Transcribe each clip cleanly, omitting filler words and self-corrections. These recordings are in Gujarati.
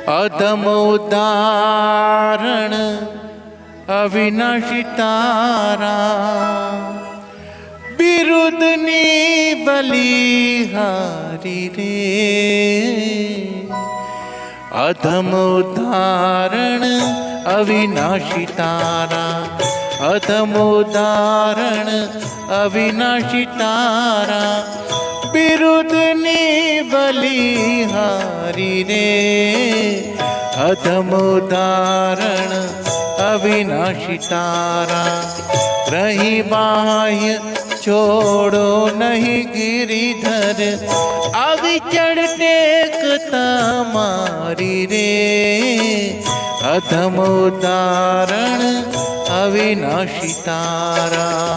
અધમ ઉદાહરણ અવિનાશી તારા, બિરુદની બલિહારી રે. અધમ ઉદાહરણ અવિનાશી તારા, અધમ ઉદાહરણ અવિનાશી તારા, બિરુદની બલિહારી રે. અધમ ઉદાહરણ અવિનાશી તારા, રહી બાહ્ય છોડો નહીં ગિરિધર, આવી ચડતે તમારી રે. અધમ ઉદાહરણ અવિનાશી તારા.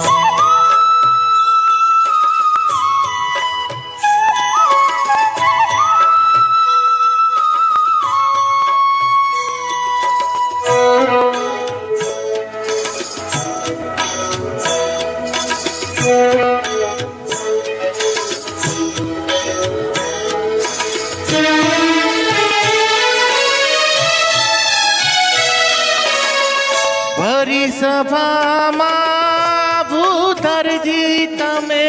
ભરી સભામાં ભૂધરજી તમે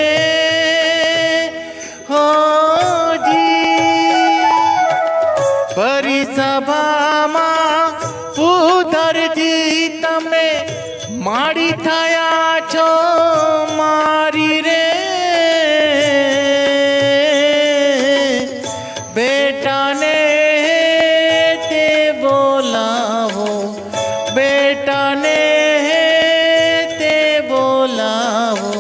હોજી, ભરી સભામાં ભૂધરજી તમે માડી થયા છો મારી રે. બેટાને તે બોલાવો, બેટાને તે બોલાવો,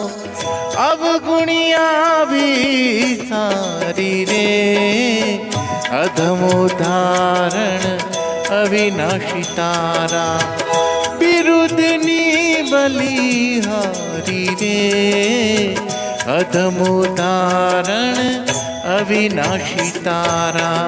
અવગુણિયા ભી સારી રે. અધમ ઉદાહરણ અવિનાશી તારા, બિરુદની બલિહારી રે. અધમ ઉદાહરણ અવિનાશી તારા.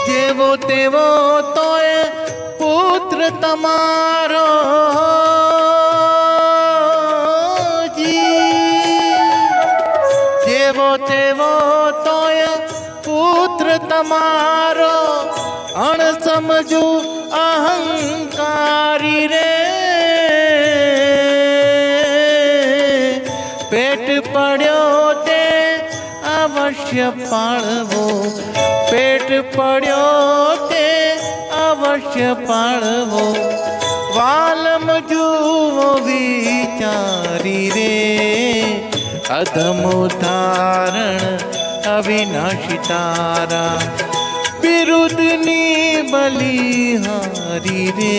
જેવો તેવો તોય પુત્ર તમારો જી, જેવો તેવો તોય પુત્ર તમારો, અણસમજુ અહંકારી રે. પેટ પડ્યો તે અવશ્ય પાળવો, પેટ પડ્યો તે અવશ્ય પાળવો, વાલમ જુઓ વિચારી રે. અધમ ઉદાહરણ અવિનાશી તારા, બિરુદની બલિહારી રે.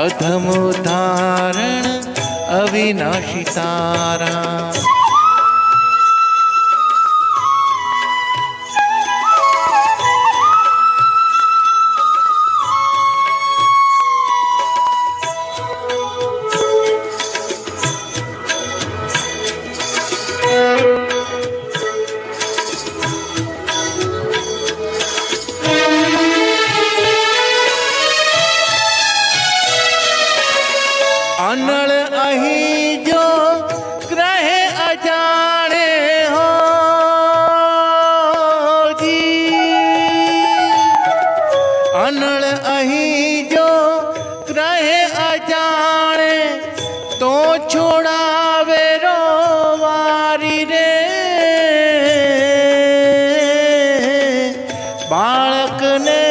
અધમ ઉદાહરણ અવિનાશી તારા. અનળ અહીં જો ગ્રહે અજાણે હો જી, અનળ અહીં જો ગ્રહે અજાણે, તો છોડાવે રોવારી રે. બાળકને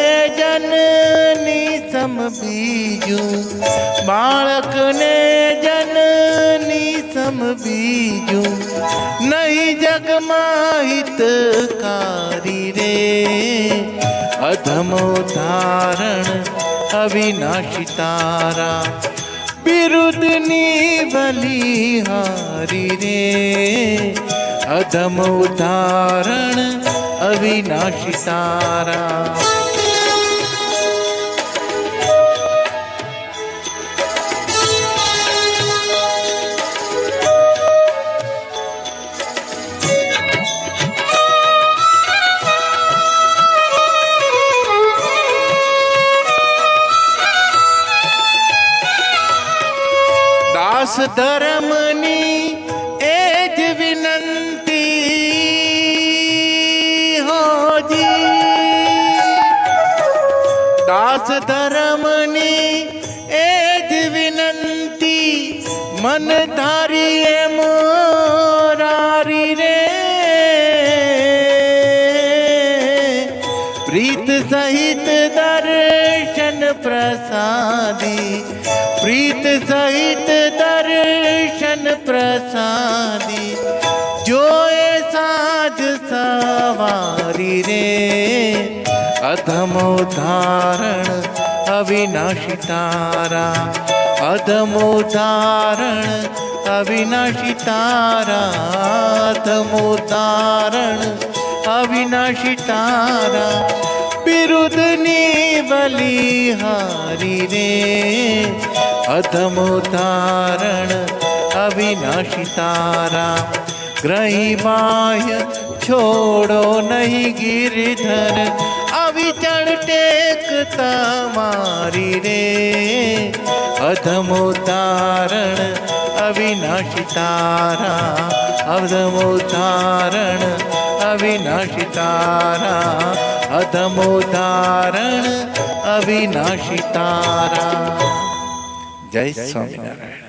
જનની સમ બીજું, બાળકને જનની સમ બીજું, નહીં જગમાં હિતકારી રે. અધમ ઉદાહરણ અવિનાશી તારા, બિરુદની બલિહારી રે. અધમ ઉદાહરણ અવિનાશી તારા. દાસ ધર્મની એ જ વિનંતી હોજી, દાસ ધર્મની એ જ વિનંતી, મન ધારીએ મોરારી રે, પ્રીત સહિત દર્શન પ્રસાદી, પ્રીત સહિત દર્શન પ્રસાદી, જોએ સાજ સવારી રે, અધમો ધારણ અવિનાશી તારા, અધમો ધારણ અવિનાશી તારા, અધમો ધારણ અવિનાશી તારા, બિરુદની બલિહારી રે, અધમો ધારણ અવિનાશી તારા, ગ્રહી બાહ્ય છોડો નહીં ગિરધર, અવિચળ ટેક તમારી રે, અધમો ધારણ અવિનાશી તારા, અધમો ધારણ અવિનાશી તારા, અધમો ધારણ અવિનાશી તારા. જય સ્વામિનારાયણ.